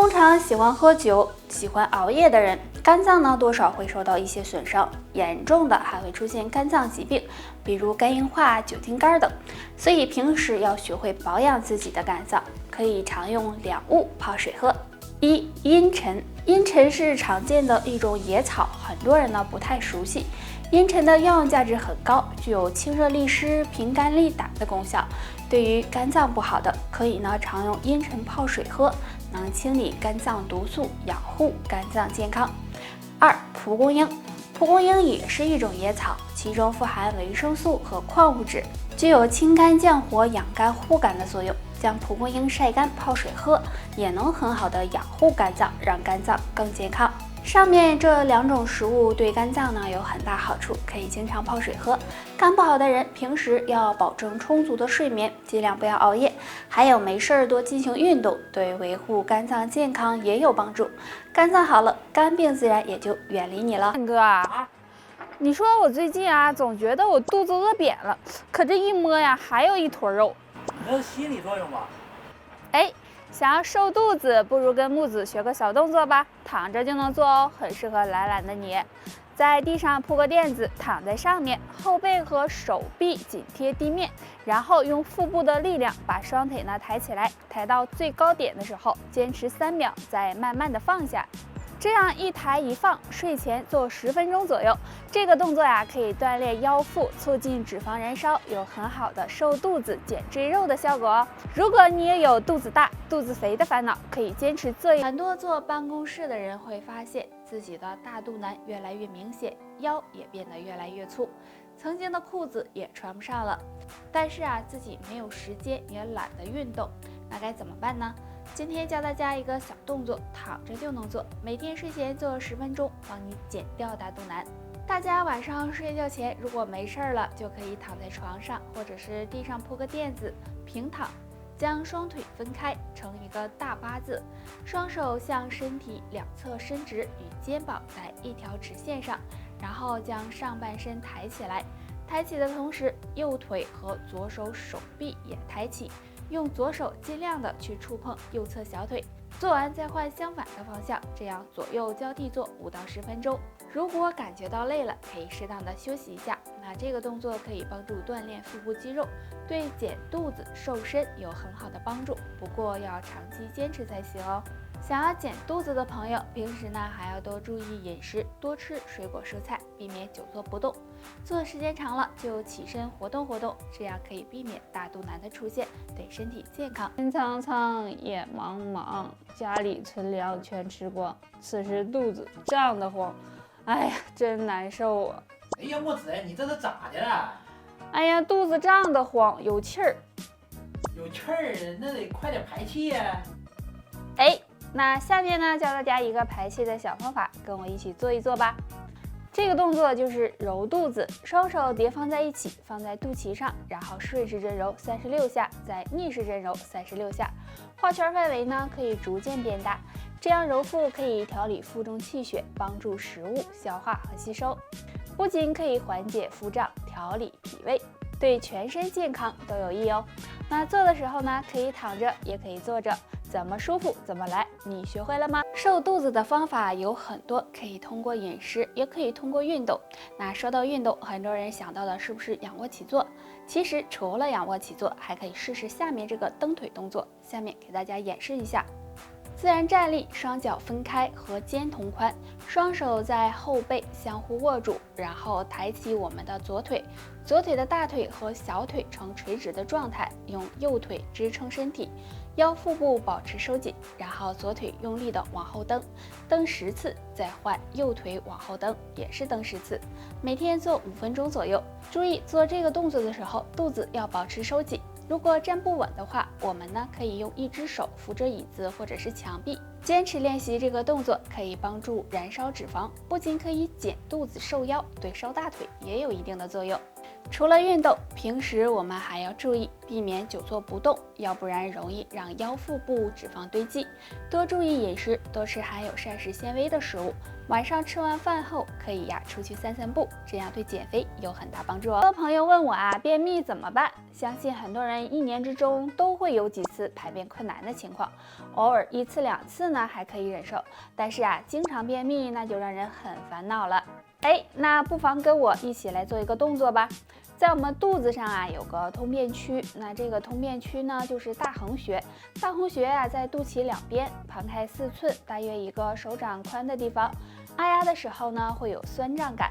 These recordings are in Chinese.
通常喜欢喝酒、喜欢熬夜的人，肝脏呢多少会受到一些损伤，严重的还会出现肝脏疾病，比如肝硬化、酒精肝等。所以平时要学会保养自己的肝脏，可以常用两物泡水喝。一、茵陈。茵陈是常见的一种野草，很多人呢不太熟悉。茵陈的药用价值很高，具有清热利湿、平肝利胆的功效。对于肝脏不好的，可以呢常用茵陈泡水喝，能清理肝脏毒素，养护肝脏健康。二、蒲公英。蒲公英也是一种野草，其中富含维生素和矿物质，具有清肝降火、养肝护肝的作用。将蒲公英晒干泡水喝，也能很好的养护肝脏，让肝脏更健康。上面这两种食物对肝脏呢有很大好处，可以经常泡水喝。肝不好的人平时要保证充足的睡眠，尽量不要熬夜，还有没事多进行运动，对维护肝脏健康也有帮助。肝脏好了，肝病自然也就远离你了。哥啊，你说我最近总觉得我肚子饿扁了，可这一摸呀，还有一坨肉。这是心理作用吧？想要瘦肚子，不如跟木子学个小动作吧，躺着就能做哦，很适合懒懒的你。在地上铺个垫子，躺在上面，后背和手臂紧贴地面，然后用腹部的力量把双腿呢抬起来，抬到最高点的时候，坚持3秒，再慢慢的放下。这样一抬一放，睡前做10分钟左右。这个动作可以锻炼腰腹，促进脂肪燃烧，有很好的瘦肚子、减赘肉的效果哦。如果你也有肚子大、肚子肥的烦恼，可以坚持做。很多坐办公室的人会发现自己的大肚腩越来越明显，腰也变得越来越粗，曾经的裤子也穿不上了。但是自己没有时间，也懒得运动，那该怎么办呢？今天教大家一个小动作，躺着就能做，每天睡前做10分钟，帮你减掉大肚腩。大家晚上睡觉前如果没事了，就可以躺在床上，或者是地上铺个垫子，平躺，将双腿分开成一个大8字，双手向身体两侧伸直，与肩膀在一条直线上，然后将上半身抬起来。抬起的同时，右腿和左手手臂也抬起，用左手尽量的去触碰右侧小腿，做完再换相反的方向，这样左右交替做5到10分钟。如果感觉到累了，可以适当的休息一下。那这个动作可以帮助锻炼腹部肌肉，对减肚子、瘦身有很好的帮助。不过要长期坚持才行哦。想要减肚子的朋友，平时呢还要多注意饮食，多吃水果蔬菜，避免久坐不动。坐时间长了就起身活动活动，这样可以避免大肚腩的出现，对身体健康。天苍苍，野茫茫，家里存粮全吃光，此时肚子胀得慌，哎呀，真难受啊！哎呀，墨子，你这是咋的了？哎呀，肚子胀得慌，有气儿。有气儿，那得快点排气呀。那下面呢，教大家一个排气的小方法，跟我一起做一做吧。这个动作就是揉肚子，双手叠放在一起，放在肚脐上，然后顺时针揉36下，再逆时针揉36下，画圈范围呢可以逐渐变大。这样揉腹可以调理腹中气血，帮助食物消化和吸收，不仅可以缓解腹胀，调理脾胃，对全身健康都有益哦。那做的时候呢，可以躺着，也可以坐着。怎么舒服怎么来，你学会了吗？瘦肚子的方法有很多，可以通过饮食，也可以通过运动。那说到运动，很多人想到的是不是仰卧起坐？其实除了仰卧起坐，还可以试试下面这个蹬腿动作。下面给大家演示一下。自然站立，双脚分开和肩同宽，双手在后背相互握住，然后抬起我们的左腿，左腿的大腿和小腿呈垂直的状态，用右腿支撑身体，腰腹部保持收紧，然后左腿用力的往后蹬，蹬10次，再换右腿往后蹬，也是蹬10次。每天做5分钟左右。注意做这个动作的时候，肚子要保持收紧。如果站不稳的话，我们呢可以用一只手扶着椅子或者是墙壁。坚持练习这个动作可以帮助燃烧脂肪，不仅可以减肚子瘦腰，对瘦大腿也有一定的作用。除了运动，平时我们还要注意避免久坐不动，要不然容易让腰腹部脂肪堆积。多注意饮食，多吃含有膳食纤维的食物。晚上吃完饭后可以出去散散步，这样对减肥有很大帮助哦。很多朋友问我便秘怎么办？相信很多人一年之中都会有几次排便困难的情况，偶尔1次2次呢还可以忍受，但是经常便秘那就让人很烦恼了。那不妨跟我一起来做一个动作吧。在我们肚子上有个通便区，那这个通便区呢就是大横穴。大横穴在肚脐两边，旁开4寸，大约一个手掌宽的地方。按压的时候呢会有酸胀感。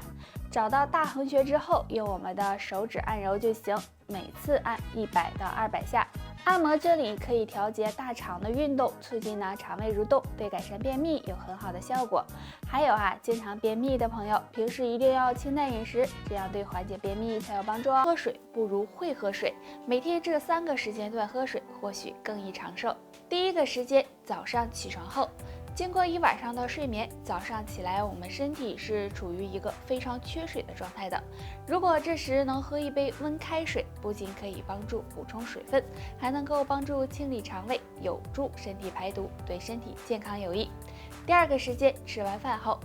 找到大横穴之后，用我们的手指按揉就行，每次按100到200下。按摩这里可以调节大肠的运动，促进肠胃蠕动，对改善便秘有很好的效果。还有经常便秘的朋友，平时一定要清淡饮食，这样对缓解便秘才有帮助哦。喝水不如会喝水，每天这3个时间段喝水，或许更易长寿。第一个时间，早上起床后。经过1晚上的睡眠，早上起来我们身体是处于一个非常缺水的状态的。如果这时能喝一杯温开水，不仅可以帮助补充水分，还能够帮助清理肠胃，有助身体排毒，对身体健康有益。第二个时间，吃完饭后。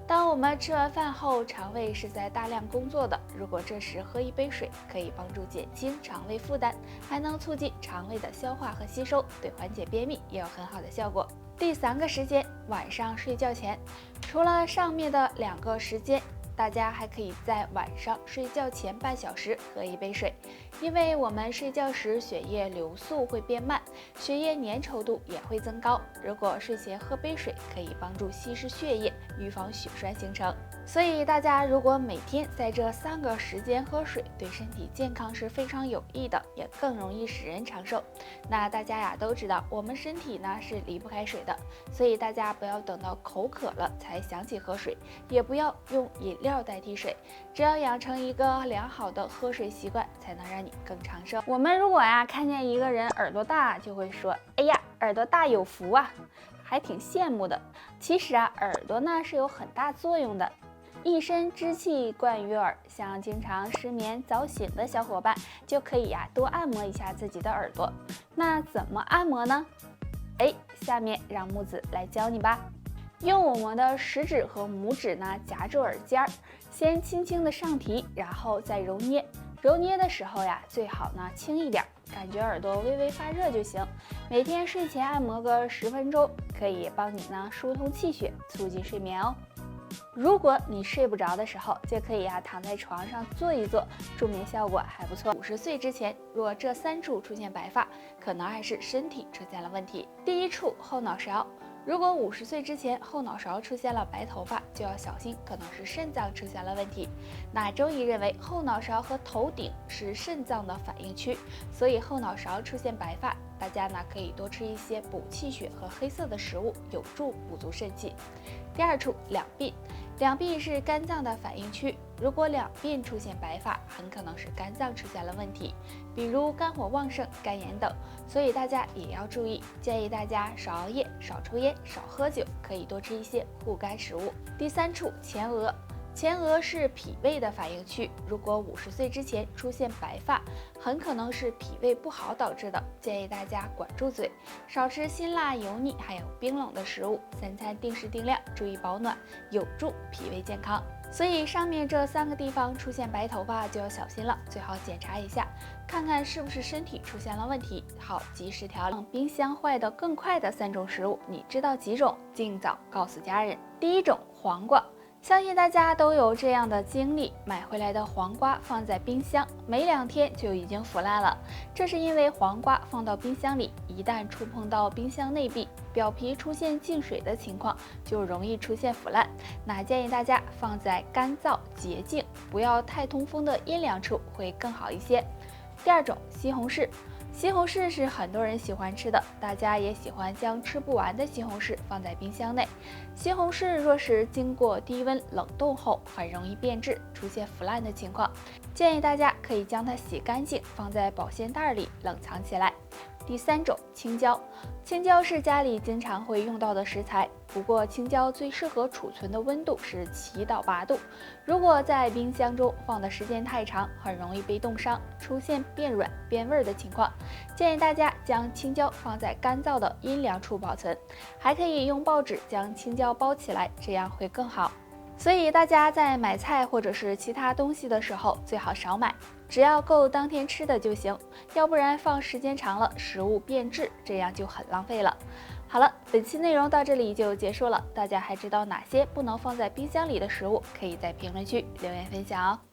当我们吃完饭后，肠胃是在大量工作的，如果这时喝一杯水，可以帮助减轻肠胃负担，还能促进肠胃的消化和吸收，对缓解便秘也有很好的效果。第3个时间，晚上睡觉前。除了上面的2个时间，大家还可以在晚上睡觉前半小时喝一杯水，因为我们睡觉时血液流速会变慢，血液粘稠度也会增高。如果睡前喝杯水，可以帮助稀释血液，预防血栓形成。所以大家如果每天在这3个时间喝水，对身体健康是非常有益的，也更容易使人长寿。那大家都知道，我们身体呢是离不开水的，所以大家不要等到口渴了才想起喝水，也不要用饮料代替水，只要养成一个良好的喝水习惯，才能让你更长寿。我们如果看见一个人耳朵大，就会说，哎呀，耳朵大有福啊，还挺羡慕的。其实耳朵呢是有很大作用的。一身之气贯于耳，像经常失眠早醒的小伙伴，就可以多按摩一下自己的耳朵。那怎么按摩呢？下面让木子来教你吧。用我们的食指和拇指呢夹住耳尖儿，先轻轻的上提，然后再揉捏。揉捏的时候最好呢轻一点，感觉耳朵微微发热就行。每天睡前按摩个10分钟，可以帮你呢疏通气血，促进睡眠哦。如果你睡不着的时候，就可以躺在床上坐一坐，助眠效果还不错。50岁之前，若这3处出现白发，可能还是身体出现了问题。第1处，后脑勺。如果50岁之前后脑勺出现了白头发，就要小心，可能是肾脏出现了问题。那中医认为后脑勺和头顶是肾脏的反应区，所以后脑勺出现白发，大家呢可以多吃一些补气血和黑色的食物，有助补足肾气。第2处，两鬓。两鬓是肝脏的反应区，如果两鬓出现白发，很可能是肝脏出现了问题，比如肝火旺盛、肝炎等，所以大家也要注意。建议大家少熬夜、少抽烟、少喝酒，可以多吃一些护肝食物。第3处，前额。前额是脾胃的反应区，如果50岁之前出现白发，很可能是脾胃不好导致的。建议大家管住嘴，少吃辛辣、油腻还有冰冷的食物，3餐定时定量，注意保暖，有助脾胃健康。所以上面这3个地方出现白头发就要小心了，最好检查一下，看看是不是身体出现了问题，好及时调整。冰箱坏得更快的3种食物，你知道几种？尽早告诉家人。第1种，黄瓜。相信大家都有这样的经历，买回来的黄瓜放在冰箱，没2天就已经腐烂了。这是因为黄瓜放到冰箱里，一旦触碰到冰箱内壁，表皮出现进水的情况，就容易出现腐烂。那建议大家放在干燥、洁净、不要太通风的阴凉处会更好一些。第2种，西红柿。西红柿是很多人喜欢吃的，大家也喜欢将吃不完的西红柿放在冰箱内。西红柿若是经过低温冷冻后，很容易变质，出现腐烂的情况。建议大家可以将它洗干净，放在保鲜袋里冷藏起来。第3种，青椒。青椒是家里经常会用到的食材，不过青椒最适合储存的温度是7到8度。如果在冰箱中放的时间太长，很容易被冻伤，出现变软、变味的情况。建议大家将青椒放在干燥的阴凉处保存，还可以用报纸将青椒包起来，这样会更好。所以大家在买菜或者是其他东西的时候，最好少买，只要够当天吃的就行，要不然放时间长了，食物变质，这样就很浪费了。好了，本期内容到这里就结束了，大家还知道哪些不能放在冰箱里的食物，可以在评论区留言分享哦。